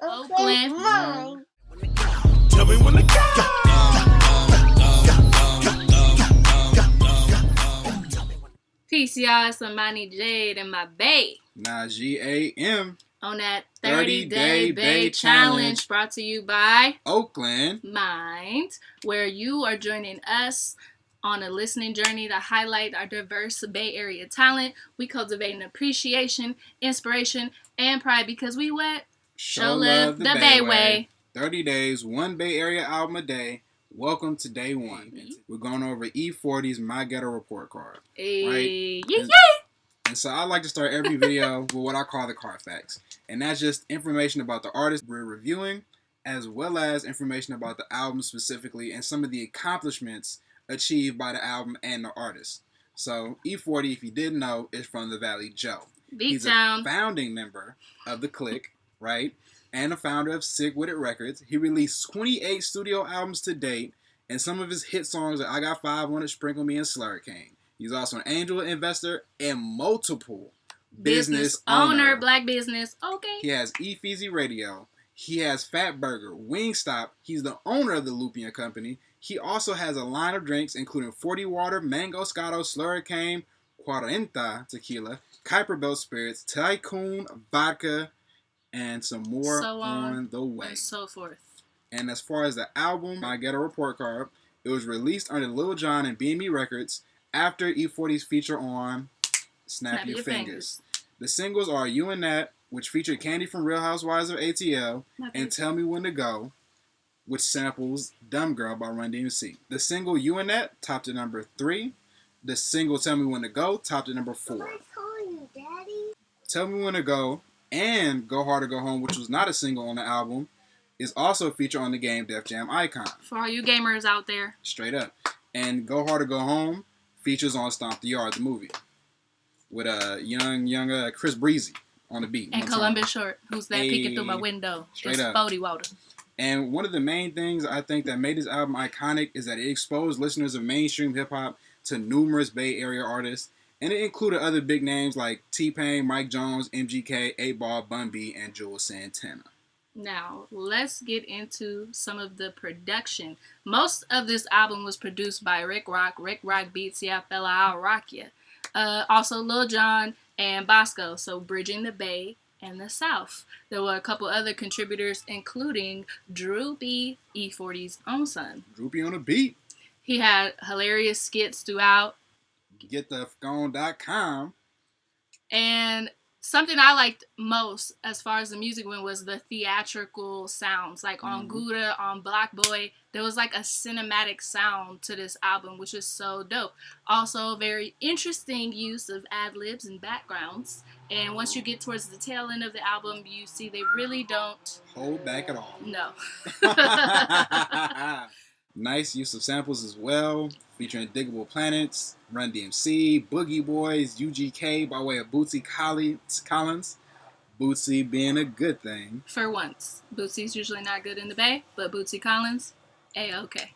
Oakland. Tell me when to go. Peace, y'all. It's Amani Jade and my bae. Najee A.M. On that 30-day 30-day bae bae challenge brought to you by Oakland. Mind, where you are joining us on a listening journey to highlight our diverse Bay Area talent. We cultivate an appreciation, inspiration, and pride because we what? Show love the Bay way. 30 days, one Bay Area album a day. Welcome to day one. Mm-hmm. We're going over E-40's My Ghetto report card. Hey, right? And so I like to start every video with what I call the card facts. And that's just information about the artist we're reviewing, as well as information about the album specifically and some of the accomplishments achieved by the album and the artist. So E-40, if you didn't know, is from the Valley Joe. He's a founding member of the Clique, right? And a founder of Sick With It Records. He released 28 studio albums to date, and some of his hit songs are I Got 500, Sprinkle Me, and Slurricane. He's also an angel investor and multiple business owner. Black business. Okay. He has E-40 Radio. He has Fat Burger, Wingstop. He's the owner of the Lupia Company. He also has a line of drinks including 40 Water, Mango Scotto, Slurricane, Cuarenta Tequila, Kuiper Belt Spirits, Tycoon Vodka, and some more on the way. And so forth. And as far as the album, My Ghetto report card, it was released under Lil Jon and B&B Records after E-40's feature on Snap Your Fingers. The singles are You and That, which featured Candy from Real Housewives of ATL, and Tell Me When to Go, which samples Dumb Girl by Run DMC. The single You and That topped at number 3. The single Tell Me When to Go topped at number 4. Somebody's calling you, Daddy. Tell Me When to Go and Go Hard or Go Home, which was not a single on the album, is also featured on the game Def Jam Icon. For all you gamers out there. Straight up. And Go Hard or Go Home features on Stomp the Yard, the movie, with young Chris Breezy on the beat. And Columbus Short, who's there peeking through my window. Straight it's up. 40 water. And one of the main things I think that made this album iconic is that it exposed listeners of mainstream hip-hop to numerous Bay Area artists, and it included other big names like T-Pain, Mike Jones, MGK, 8-Ball, Bun B, and Juelz Santana. Now, let's get into some of the production. Most of this album was produced by Rick Rock Beats, yeah, fella, I'll rock ya. Also Lil Jon and Bosco, so bridging the Bay and the South. There were a couple other contributors, including Drew B, E-40's own son. Droopy on the beat. He had hilarious skits throughout. GetTheFgone.com. And something I liked most as far as the music went was the theatrical sounds. Like on Gouda, on Black Boy, there was like a cinematic sound to this album, which is so dope. Also, very interesting use of ad-libs and backgrounds. And once you get towards the tail end of the album, you see they really don't hold back at all. No. Nice use of samples as well, featuring Diggable Planets, Run DMC, Boogie Boys, UGK by way of Bootsy Collins. Bootsy being a good thing. For once. Bootsy's usually not good in the Bay, but Bootsy Collins, A-okay.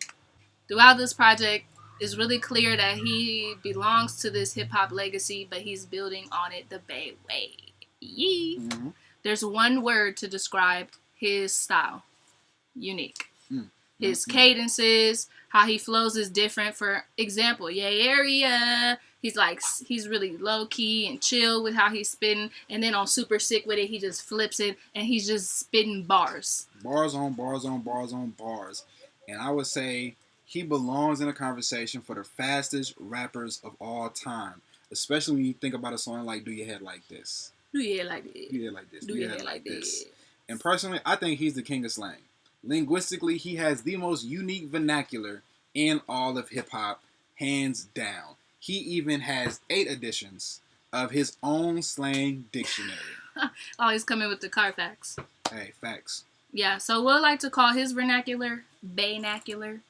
Throughout this project, it's really clear that he belongs to this hip-hop legacy, but he's building on it the Bay way. Yee. Mm-hmm. There's one word to describe his style. Unique. His cadences, how he flows is different. For example, Yay Area, he's really low key and chill with how he's spitting, and then on Super Sick With It, he just flips it and he's just spitting bars. Bars on bars on bars on bars. And I would say he belongs in a conversation for the fastest rappers of all time, especially when you think about a song like Do Your Head Like This. Do your head like this. Do your head like this. Do your head like this. And personally, I think he's the king of slang. Linguistically, he has the most unique vernacular in all of hip-hop, hands down. He even has 8 editions of his own slang dictionary. Always coming with the car facts. Hey, facts. Yeah, so we'll like to call his vernacular Baynacular.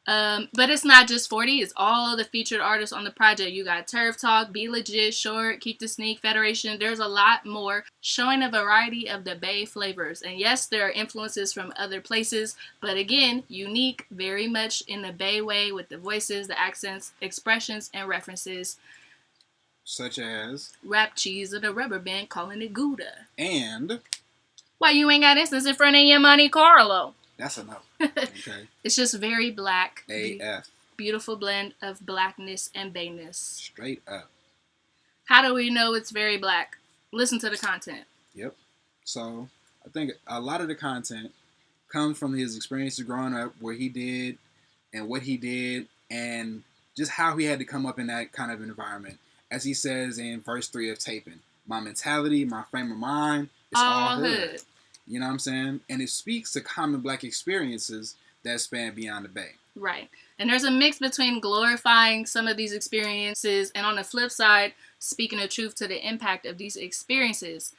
But it's not just 40, it's all the featured artists on the project. You got Turf Talk, Be Legit, Short, Keep the Sneak, Federation. There's a lot more, showing a variety of the Bay flavors. And yes, there are influences from other places, but again, unique, very much in the Bay way with the voices, the accents, expressions, and references. Such as? Rap Cheese of the Rubber Band calling it Gouda. And Why you ain't got instance in front of your Monte Carlo? That's a no. Okay. It's just very black. AF. Beautiful blend of blackness and bayness. Straight up. How do we know it's very black? Listen to the content. Yep. So I think a lot of the content comes from his experiences growing up, where he did and what he did, and just how he had to come up in that kind of environment. As he says in verse 3 of Taping, my mentality, my frame of mind, it's all hood. You know what I'm saying? And it speaks to common black experiences that span beyond the Bay. Right. And there's a mix between glorifying some of these experiences and, on the flip side, speaking the truth to the impact of these experiences.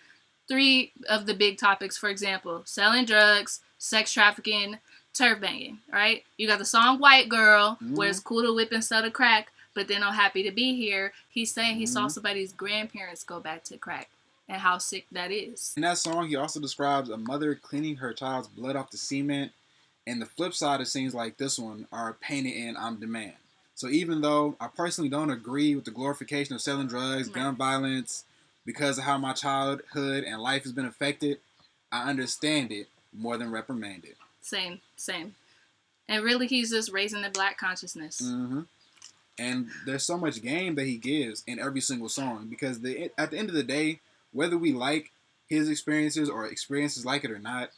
3 of the big topics, for example, selling drugs, sex trafficking, turf banging, right? You got the song White Girl, where it's cool to whip and sell the crack, but then I'm happy to be here. He's saying he saw somebody's grandparents go back to crack and how sick that is. In that song, he also describes a mother cleaning her child's blood off the cement. And the flip side of scenes like this one are painted in I'm Demand. So even though I personally don't agree with the glorification of selling drugs, gun violence, because of how my childhood and life has been affected, I understand it more than reprimand it. Same. And really, he's just raising the black consciousness. Mm-hmm. And there's so much game that he gives in every single song, because at the end of the day, whether we like his experiences or experiences like it or not,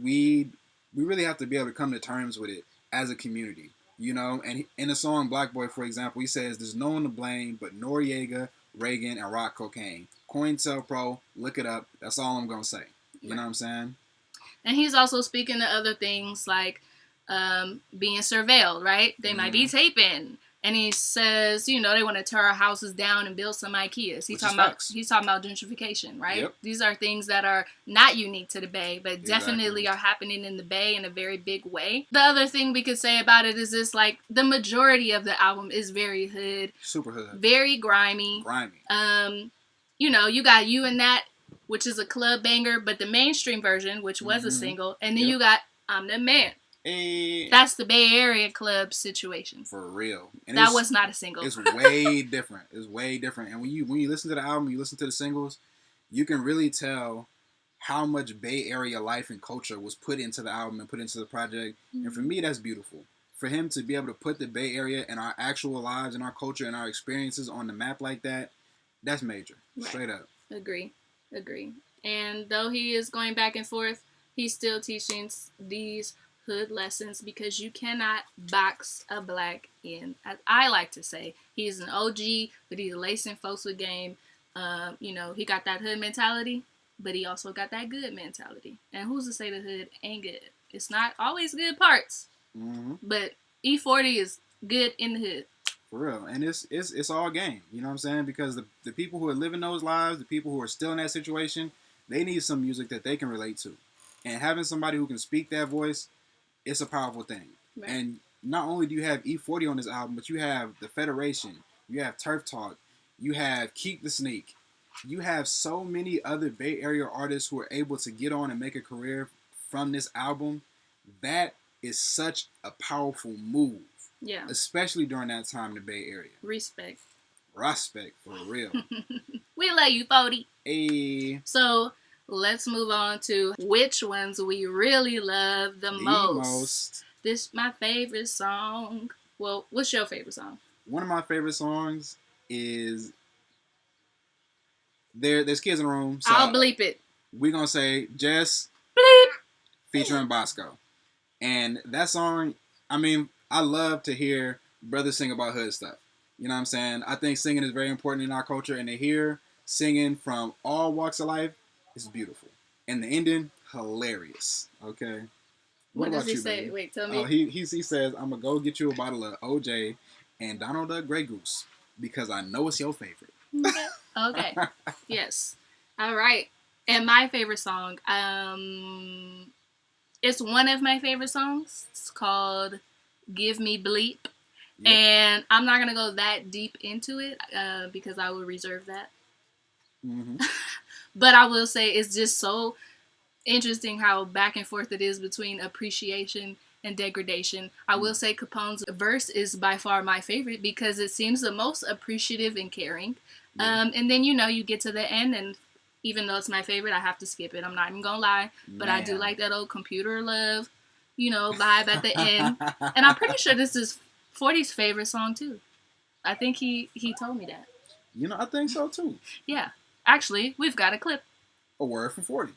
we really have to be able to come to terms with it as a community, you know? And in the song Black Boy, for example, he says, there's no one to blame but Noriega, Reagan, and rock cocaine. COINTELPRO, look it up. That's all I'm going to say. You know what I'm saying? And he's also speaking to other things like being surveilled, right? They might be taping. And he says, you know, they want to tear our houses down and build some IKEAs. He's talking about gentrification, right? Yep. These are things that are not unique to the Bay, but definitely are happening in the Bay in a very big way. The other thing we could say about it is this, like, the majority of the album is very hood. Super hood. Very grimy. You know, you got You and That, which is a club banger, but the mainstream version, which was a single. And then you got I'm the Man. Hey. That's the Bay Area club situation. For real. And that was not a single. It's way different. It's way different. And when you listen to the album, you listen to the singles, you can really tell how much Bay Area life and culture was put into the album and put into the project. And for me, that's beautiful. For him to be able to put the Bay Area and our actual lives and our culture and our experiences on the map like that, that's major. Right. Straight up. Agree. And though he is going back and forth, he's still teaching these hood lessons, because you cannot box a black in. As I like to say, he's an OG, but he's lacing folks with game. You know, he got that hood mentality, but he also got that good mentality. And who's to say the hood ain't good? It's not always good parts, but E-40 is good in the hood. For real. And it's all game. You know what I'm saying? Because the people who are living those lives, the people who are still in that situation, they need some music that they can relate to. And having somebody who can speak that voice, it's a powerful thing. Right. And not only do you have E-40 on this album, but you have The Federation, you have Turf Talk, you have Keep the Sneak. You have so many other Bay Area artists who are able to get on and make a career from this album. That is such a powerful move. Yeah. Especially during that time in the Bay Area. Respect, for real. We love you, 40. Hey. So let's move on to which ones we really love the most. This is my favorite song. Well, what's your favorite song? One of my favorite songs is There's Kids in the Room. So I'll bleep it. We're going to say Jess bleep featuring Bosco. And that song, I mean, I love to hear brothers sing about hood stuff. You know what I'm saying? I think singing is very important in our culture, and to hear singing from all walks of life, it's beautiful. And the ending, hilarious. Okay. What does he say? Baby? Wait, tell me. Oh, he says, I'm going to go get you a bottle of OJ and Donald Duck Grey Goose because I know it's your favorite. Okay. Yes. All right. And my favorite song, it's one of my favorite songs. It's called Give Me Bleep. Yep. And I'm not going to go that deep into it because I will reserve that. But I will say it's just so interesting how back and forth it is between appreciation and degradation. I will say Capone's verse is by far my favorite because it seems the most appreciative and caring. And then, you know, you get to the end and Even though it's my favorite, I have to skip it. I'm not even gonna lie. But I do like that old computer love, vibe at the end. And I'm pretty sure this is 40's favorite song too. I think he told me that. I think so too. Yeah. Actually, we've got a clip. A word from 40.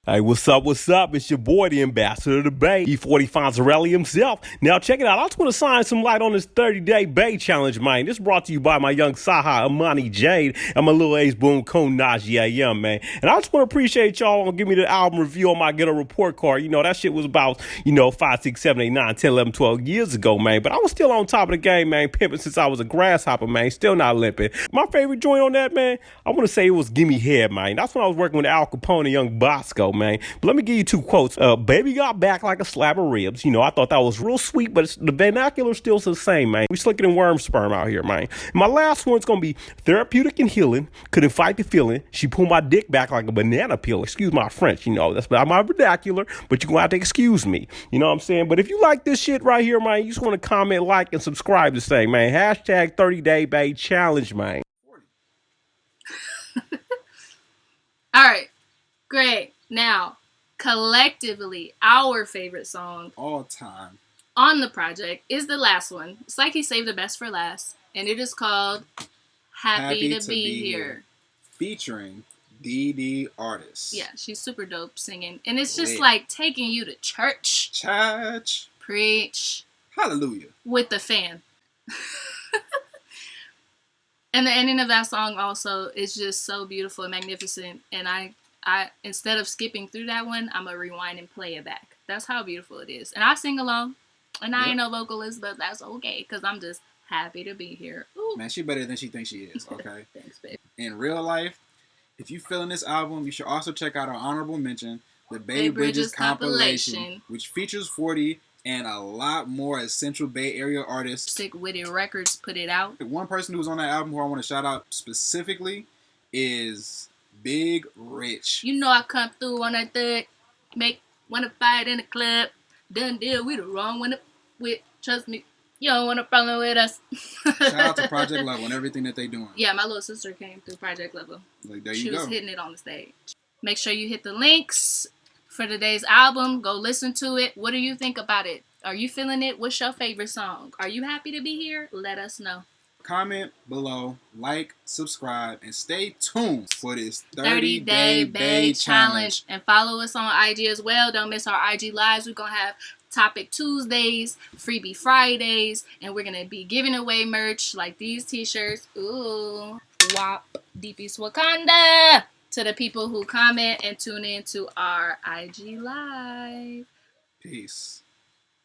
Hey, what's up? What's up? It's your boy, the ambassador of the Bay, E-40 Fonzarelli himself. Now, check it out. I just want to shine some light on this 30-day Bay challenge, man. This is brought to you by my young Saha Amani Jade and my little ace boom Kun Najee AM, man. And I just want to appreciate y'all on giving me the album review on my Ghetto report card. That shit was about, 5, 6, 7, 8, 9, 10, 11, 12 years ago, man. But I was still on top of the game, man, pimping since I was a grasshopper, man. Still not limping. My favorite joint on that, man, I want to say it was Gimme Head, man. That's when I was working with Al Capone and Young Bosco, man. But let me give you 2 quotes. Baby got back like a slab of ribs. I thought that was real sweet, but the vernacular still the same, man. We slicker than worm sperm out here, man. And my last one's going to be therapeutic and healing. Couldn't fight the feeling. She pulled my dick back like a banana peel. Excuse my French, that's not my vernacular, but you're going to have to excuse me. You know what I'm saying? But if you like this shit right here, man, you just want to comment, like, and subscribe to say, man. Hashtag 30-day Bay challenge, man. All right. Great. Now, collectively, our favorite song all time on the project is the last one. It's like he saved the best for last, and it is called Happy to Be Here. Featuring DD Artist. Yeah, she's super dope singing. And it's just like taking you to church. Church. Preach. Hallelujah. With the fan. And the ending of that song also is just so beautiful and magnificent. And I instead of skipping through that one, I'm going to rewind and play it back. That's how beautiful it is. And I sing along. And I ain't no vocalist, but that's okay. Because I'm just happy to be here. Ooh. Man, she better than she thinks she is, okay? Thanks, babe. In real life, if you feeling this album, you should also check out our honorable mention, the Bay Bridges Compilation, which features 40 and a lot more Central Bay Area artists. Sick Witty Records put it out. One person who was on that album who I want to shout out specifically is Big Rich. I come through on that thug, wanna fight in the club, done deal we the wrong one with. Trust me, you don't want a problem with us. Shout out to Project Level and everything that they doing. Yeah, my little sister came through Project Level. There she you go. was hitting it on the stage. Make sure you hit the links for today's album. Go listen to it. What do you think about it? Are you feeling it? What's your favorite song? Are you happy to be here? Let us know. Comment below, like, subscribe, and stay tuned for this 30-day Bay challenge. And follow us on IG as well. Don't miss our IG lives. We're going to have Topic Tuesdays, Freebie Fridays, and we're going to be giving away merch like these t-shirts. Ooh. WAP, Deepest Wakanda. To the people who comment and tune in to our IG live. Peace.